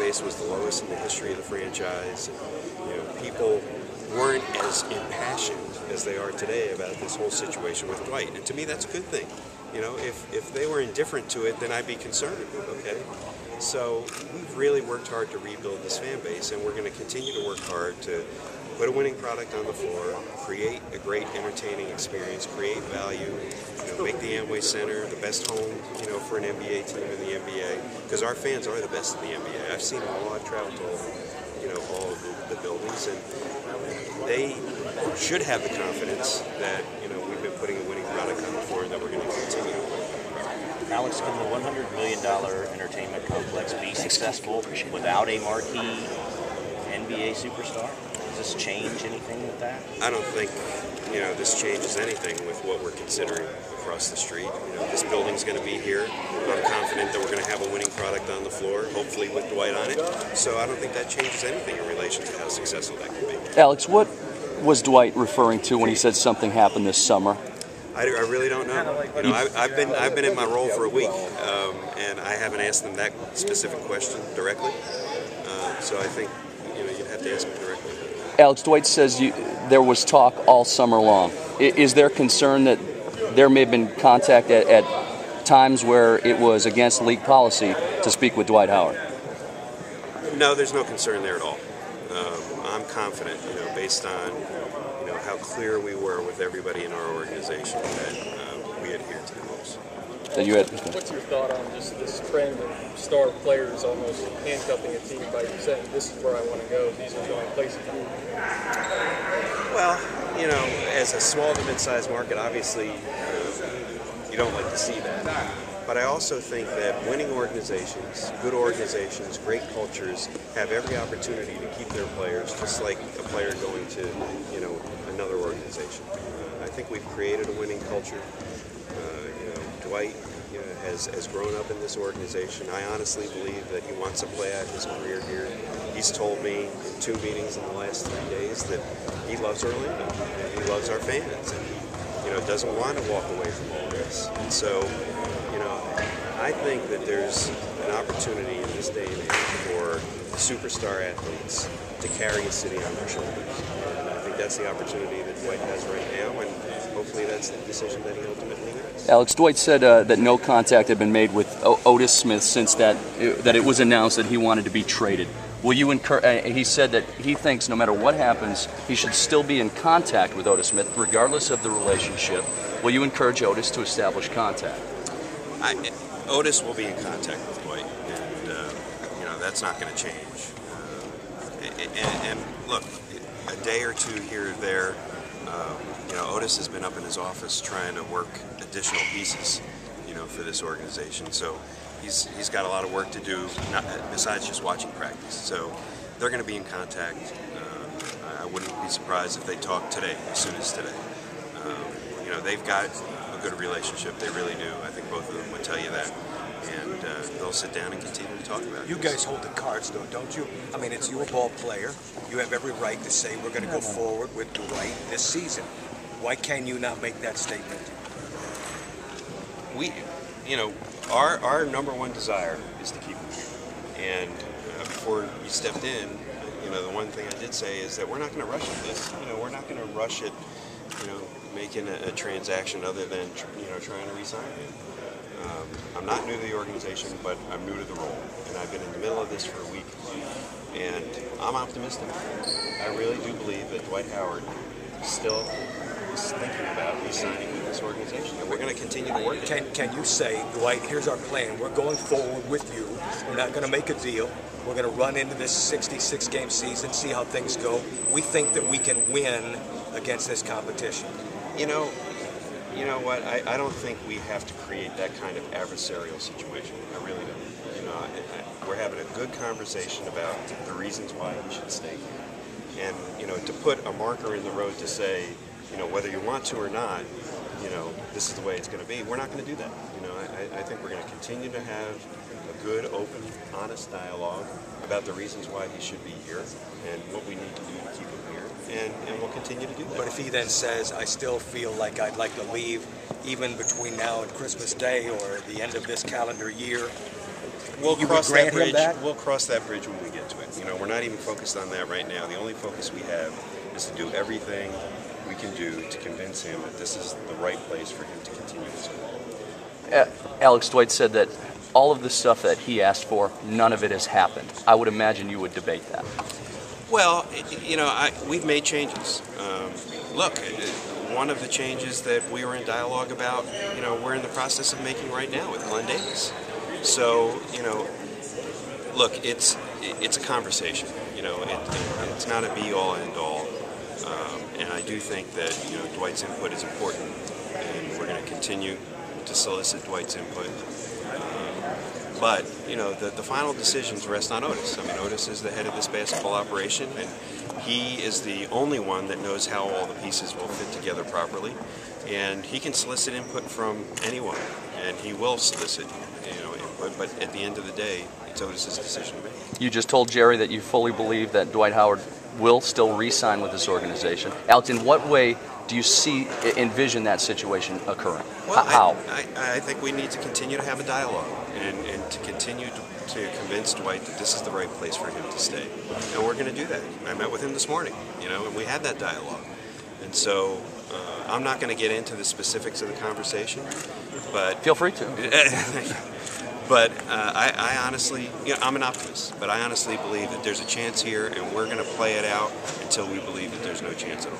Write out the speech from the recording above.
base was the lowest in the history of the franchise. People weren't as impassioned as they are today about this whole situation with Dwight. And to me, that's a good thing. If they were indifferent to it, then I'd be concerned, okay? So we've really worked hard to rebuild this fan base, and we're going to continue to work hard to put a winning product on the floor, create a great entertaining experience, create value, make the Amway Center the best home, for an NBA team in the NBA, because our fans are the best in the NBA. I've seen them all. I've traveled to all of the buildings, and they should have the confidence that, we've been putting a winning product on the floor and that we're going to continue. Alex, can the $100 million entertainment complex be successful without a marquee NBA superstar? Does this change anything with that? I don't think, this changes anything with what we're considering across the street. This building's going to be here. I'm confident that we're going to have a winning product on the floor, hopefully with Dwight on it. So I don't think that changes anything in relation to how successful that can be. Alex, what was Dwight referring to when he said something happened this summer? I really don't know. I've been in my role for a week, and I haven't asked them that specific question directly. So I think you'd have to ask them directly. Alex, Dwight says there was talk all summer long. Is there concern that there may have been contact at times where it was against league policy to speak with Dwight Howard? No, there's no concern there at all. I'm confident, based on how clear we were with everybody in our organization that we adhere to the rules. What's your thought on just this trend of star players almost handcuffing a team by saying, this is where I want to go, these are the only places you can go? Well, as a small to mid-sized market, obviously you don't like to see that. But I also think that winning organizations, good organizations, great cultures have every opportunity to keep their players, just like a player going to, another organization. I think we've created a winning culture. Dwight has grown up in this organization. I honestly believe that he wants to play out his career here. He's told me in 2 meetings in the last 3 days that he loves Orlando and he loves our fans, and he doesn't want to walk away from all this. And so, I think that there's an opportunity in this day and age for superstar athletes to carry a city on their shoulders. And I think that's the opportunity that Dwight has right now, and hopefully that's the decision that he ultimately makes. Alex, Dwight said that no contact had been made with Otis Smith since that it was announced that he wanted to be traded. Will you he said that he thinks no matter what happens, he should still be in contact with Otis Smith, regardless of the relationship. Will you encourage Otis to establish contact? Otis will be in contact with Dwight, and that's not going to change. And look, a day or two here or there, Otis has been up in his office trying to work additional pieces, for this organization. So he's got a lot of work to do, besides just watching practice. So they're going to be in contact. I wouldn't be surprised if they talk today, as soon as today. They've got a good relationship. They really do. I think both of them would tell you that. And they'll sit down and continue to talk about it. You guys hold the cards, though, don't you? I mean, it's your ball player. You have every right to say we're going to go forward with Dwight this season. Why can you not make that statement? Our number one desire is to keep him here. And before you stepped in, the one thing I did say is that we're not going to rush at this. We're not going to rush at, making a transaction other than, trying to re-sign him. I'm not new to the organization, but I'm new to the role. And I've been in the middle of this for a week. And I'm optimistic. I really do believe that Dwight Howard still is thinking about re-signing with this organization. And we're going to continue to work it. Can you say, Dwight, here's our plan. We're going forward with you. We're not going to make a deal. We're going to run into this 66-game season, see how things go. We think that we can win against this competition. You know what? I don't think we have to create that kind of adversarial situation. I really don't. We're having a good conversation about the reasons why he should stay here. And, to put a marker in the road to say, whether you want to or not, this is the way it's going to be, we're not going to do that. I think we're going to continue to have a good, open, honest dialogue about the reasons why he should be here and what we need to do to keep him here. And we'll continue to do that. But if he then says, I still feel like I'd like to leave even between now and Christmas Day or the end of this calendar year, We'll you would cross that grant him bridge. that? We'll cross that bridge when we get to it. You know, we're not even focused on that right now. The only focus we have is to do everything we can do to convince him that this is the right place for him to continue his career. Alex, Dwight said that all of the stuff that he asked for, none of it has happened. I would imagine you would debate that. Well, you know, we've made changes. Look, one of the changes that we were in dialogue about, you know, we're in the process of making right now with Glenn Davis. So, you know, look, it's a conversation. You know, it's not a be-all, end-all. And I do think that, you know, Dwight's input is important, and we're going to continue to solicit Dwight's input. But, you know, the final decisions rest on Otis. I mean, Otis is the head of this basketball operation, and he is the only one that knows how all the pieces will fit together properly. And he can solicit input from anyone, and he will solicit, you know, input. But at the end of the day, it's Otis's decision to make. You just told Jerry that you fully believe that Dwight Howard will still re-sign with this organization. Alex, in what way do you envision that situation occurring? Well, How? I think we need to continue to have a dialogue and to continue to convince Dwight that this is the right place for him to stay. And we're going to do that. I met with him this morning, you know, and we had that dialogue. And so I'm not going to get into the specifics of the conversation, but Feel free to. But I honestly, you know, I'm an optimist, but I honestly believe that there's a chance here, and we're going to play it out until we believe that there's no chance at all.